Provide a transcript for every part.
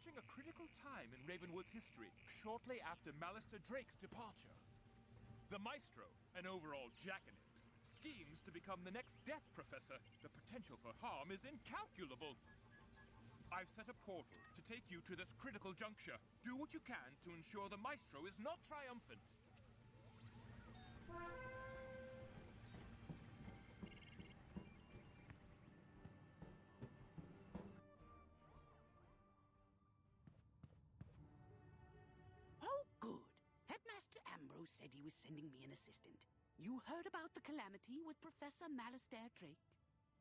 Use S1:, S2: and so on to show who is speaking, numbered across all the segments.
S1: approaching a critical time in Ravenwood's history, shortly after Malister Drake's departure. The Maestro, an overall jackanapes, schemes to become the next Death Professor. The potential for harm is incalculable. I've set a portal to take you to this critical juncture. Do what you can to ensure the Maestro is not triumphant.
S2: Oh, good. Headmaster Ambrose said he was sending me an assistant. You heard about the calamity with Professor Malister Drake?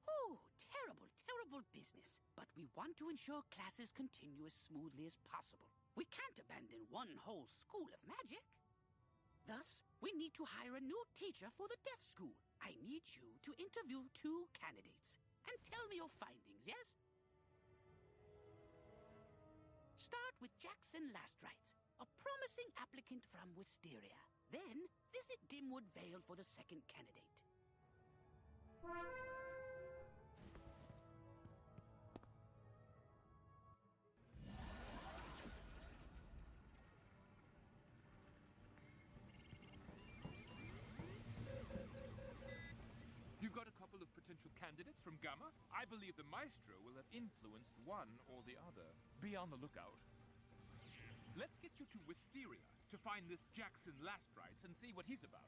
S2: Oh, terrible, terrible business. But we want to ensure classes continue as smoothly as possible. We can't abandon one whole school of magic. Thus, we need to hire a new teacher for the Death School. I need you to interview 2 candidates and tell me your findings, yes? Start with Jackson Lastrites, a promising applicant from Wisteria. Then, visit Dimwood Vale for the second candidate.
S1: You've got a couple of potential candidates from Gamma. I believe the Maestro will have influenced one or the other. Be on the lookout. Let's get you to Wisteria to find this Jackson Lastrites and see what he's about.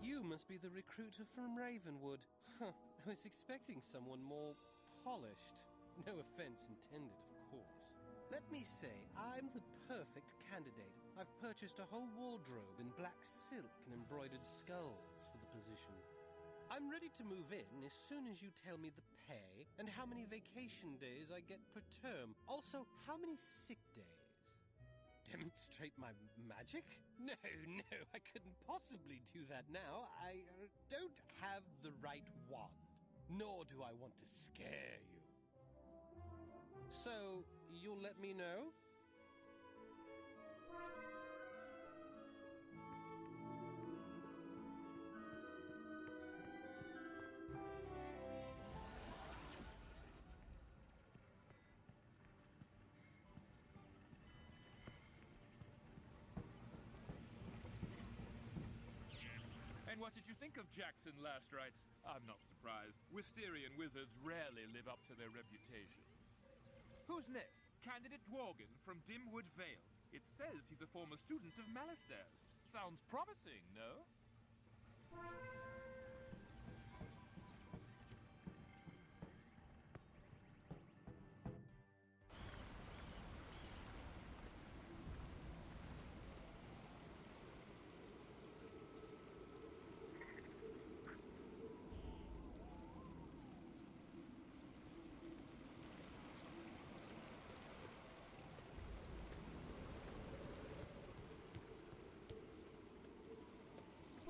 S3: You must be the recruiter from Ravenwood. Huh, I was expecting someone more polished. No offense intended, of course. Let me say, I'm the perfect candidate. I've purchased a whole wardrobe in black silk and embroidered skulls for the position. I'm ready to move in as soon as you tell me the pay and how many vacation days I get per term. Also, how many sick days. Demonstrate my magic? No, I couldn't possibly do that now. I don't have the right wand, nor do I want to scare you. So, you'll let me know?
S1: And what did you think of Jackson Lastrites? I'm not surprised. Wisterian wizards rarely live up to their reputation. Who's next? Candidate Dworgen from Dimwood Vale. It says he's a former student of Malister's. Sounds promising, no?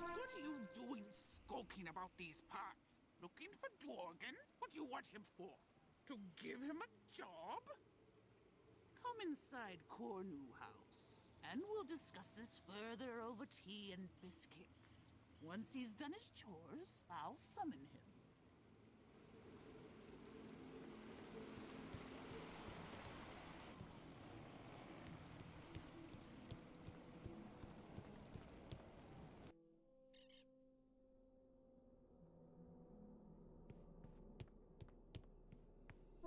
S4: What are you doing skulking about these parts? Looking for Dworgen? What do you want him for? To give him a job?
S5: Come inside Cornu House, and we'll discuss this further over tea and biscuits. Once he's done his chores, I'll summon him.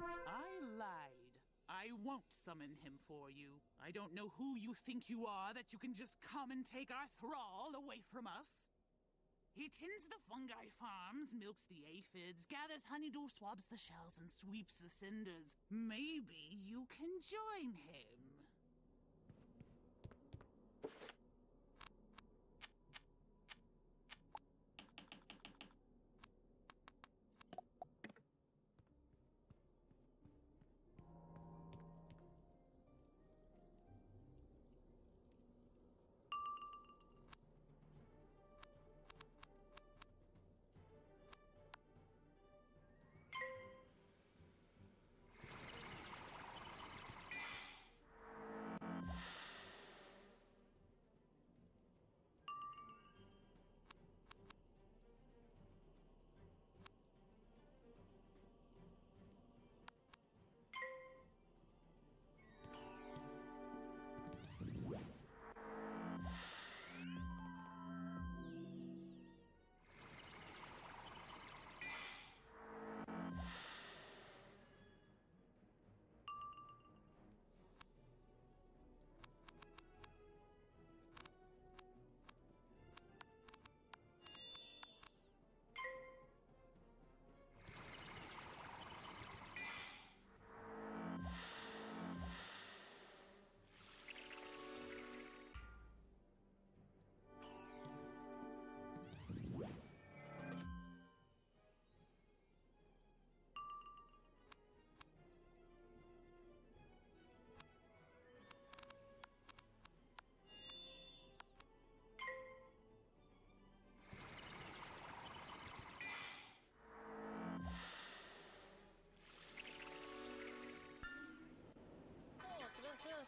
S5: I lied. I won't summon him for you. I don't know who you think you are that you can just come and take our thrall away from us. He tends the fungi farms, milks the aphids, gathers honeydew, swabs the shells, and sweeps the cinders. Maybe you can join him.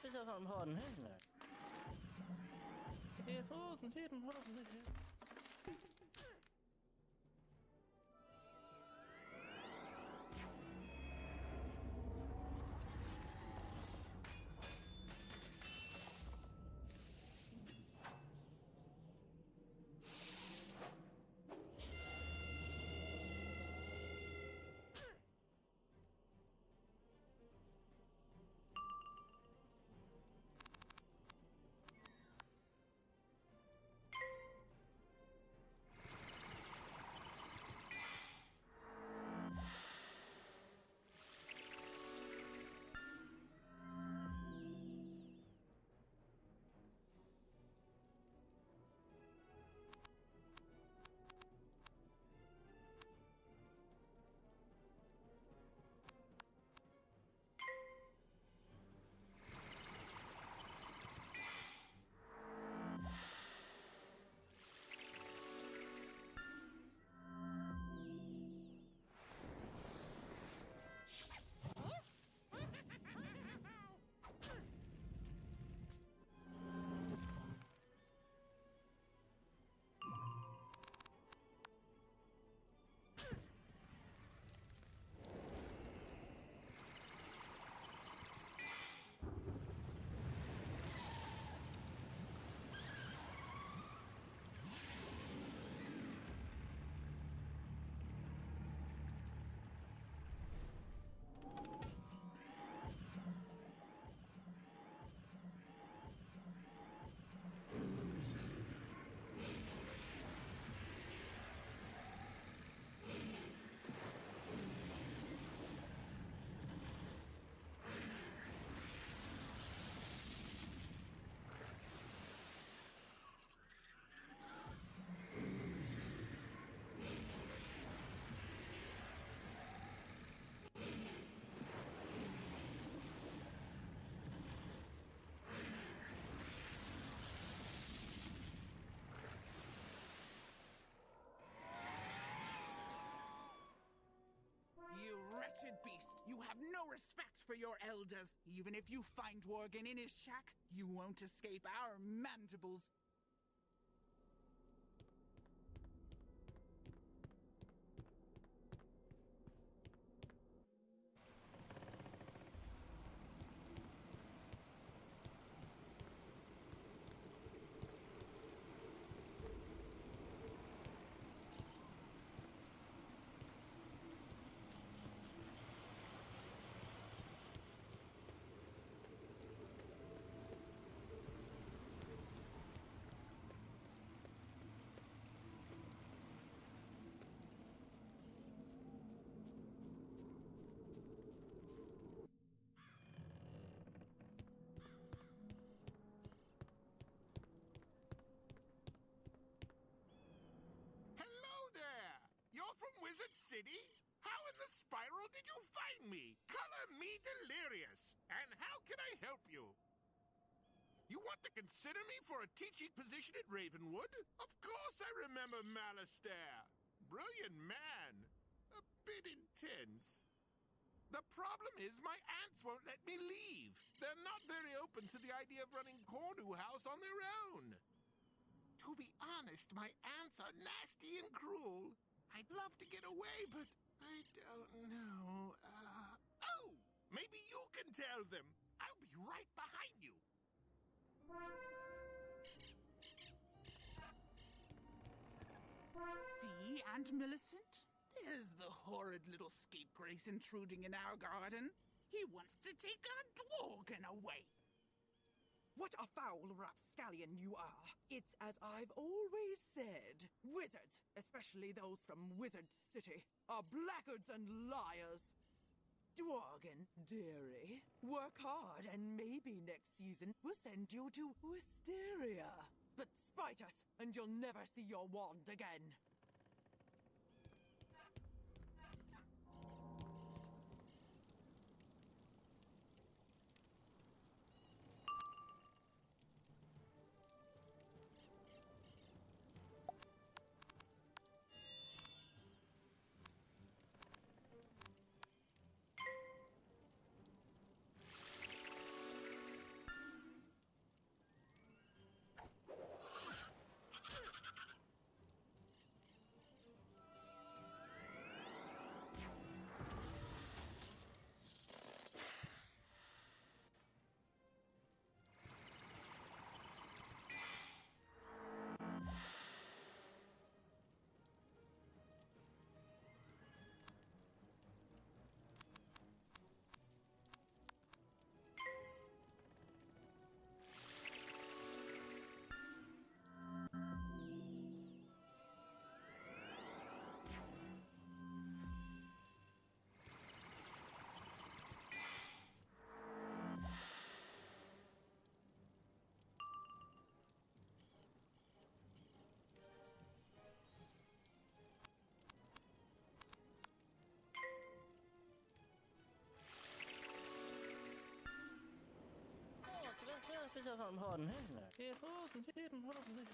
S6: Speciellt har den här. Det är 1000 tiden har den här.
S5: Beast, you have no respect for your elders. Even if you find Dworgen in his shack, you won't escape our mandibles.
S7: Wizard City? How in the spiral did you find me? Color me delirious. And how can I help you? You want to consider me for a teaching position at Ravenwood? Of course I remember Malastair. Brilliant man. A bit intense. The problem is my aunts won't let me leave. They're not very open to the idea of running Cornu House on their own. To be honest, my aunts are nasty and cruel. I'd love to get away, but I don't know. Oh! Maybe you can tell them. I'll be right behind you.
S5: See, Aunt Millicent? There's the horrid little scapegrace intruding in our garden. He wants to take our Dworgen away.
S8: What a foul rapscallion you are. It's as I've always said. Wizards, especially those from Wizard City, are blackguards and liars. Dworgen, dearie, work hard and maybe next season we'll send you to Wisteria. But spite us and you'll never see your wand again.
S6: Hvis jeg kan ha den her. Det wasn't hidden, wasn't it?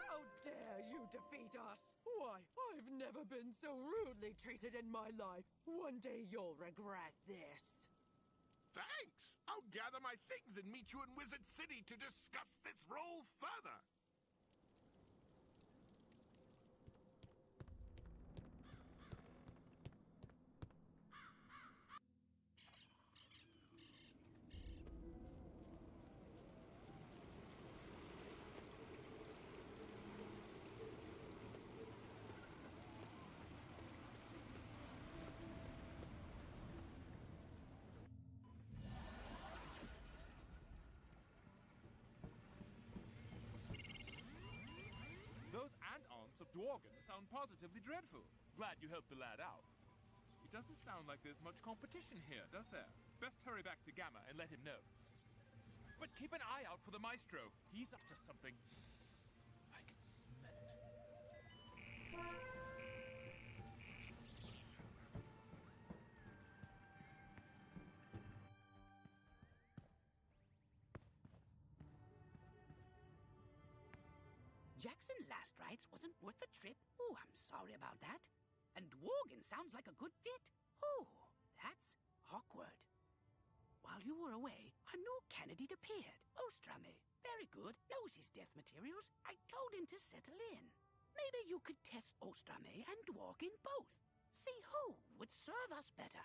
S8: How dare you defeat us? Why, I've never been so rudely treated in my life. One day you'll regret this.
S7: Thanks! I'll gather my things and meet you in Wizard City to discuss this role further.
S1: Those ant-aunts of Dworgen sound positively dreadful. Glad you helped the lad out. It doesn't sound like there's much competition here, does there? Best hurry back to Gamma and let him know. But keep an eye out for the Maestro. He's up to something. I can smell it.
S2: Jackson Last Rites wasn't worth the trip. Oh, I'm sorry about that. And Dworgen sounds like a good fit. Oh, that's awkward. While you were away, a new candidate appeared. Ostrame. Very good. Knows his death materials. I told him to settle in. Maybe you could test Ostrame and Dworgen both. See who would serve us better.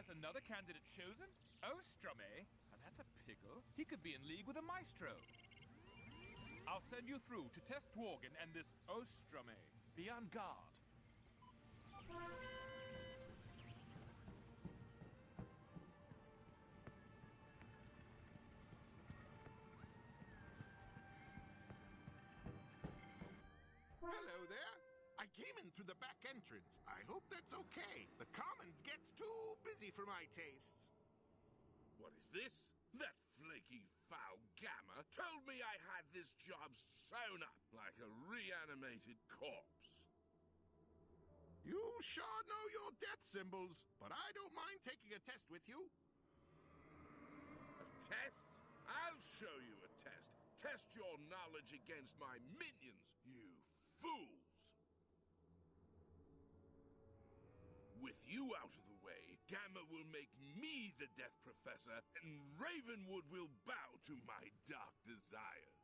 S1: has another candidate chosen? Ostrom, eh? And that's a pickle. He could be in league with a maestro. I'll send you through to test Dworgen and this Ostrom, eh? Be on guard.
S7: Hello there. I came in through the back entrance. I hope that's okay. The Commons gets too busy for my tastes.
S9: What is this? That flaky, foul Gamma told me I had this job sewn up like a reanimated corpse.
S7: You sure know your death symbols, but I don't mind taking a test with you.
S9: A test? I'll show you a test. Test your knowledge against my minions, you fools! With you out of the way, Gamma will make me the Death Professor, and Ravenwood will bow to my dark desires.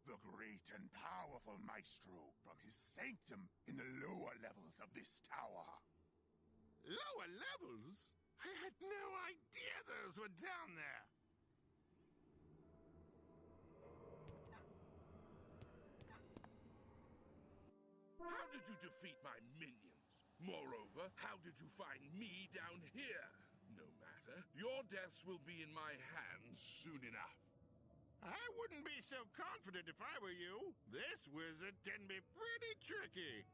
S7: The great and powerful maestro from his sanctum in the lower levels of this tower. Lower levels? I had no idea those were down there.
S9: How did you defeat my minions? Moreover, how did you find me down here? No matter. Your deaths will be in my hands soon enough.
S7: I wouldn't be so confident if I were you. This wizard can be pretty tricky.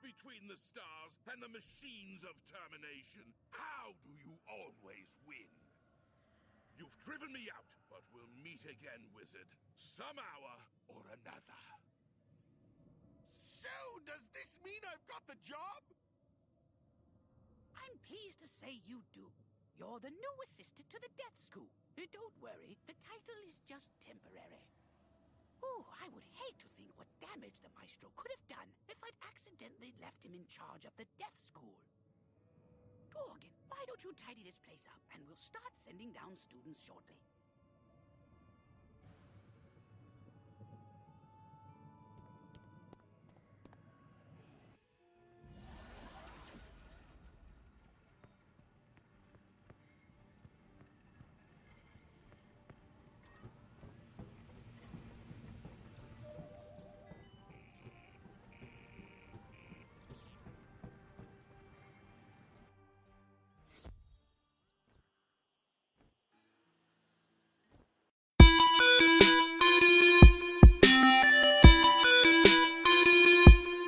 S9: between the stars and the machines of termination. How do you always win? You've driven me out, but we'll meet again, Wizard. Some hour or another.
S7: So, does this mean I've got the job?
S2: I'm pleased to say you do. You're the new assistant to the Death School. Don't worry, the title is just temporary. Oh, I would hate to think what damage the Maestro could have done if I'd accidentally left him in charge of the Death School. Dworgen, why don't you tidy this place up, and we'll start sending down students shortly.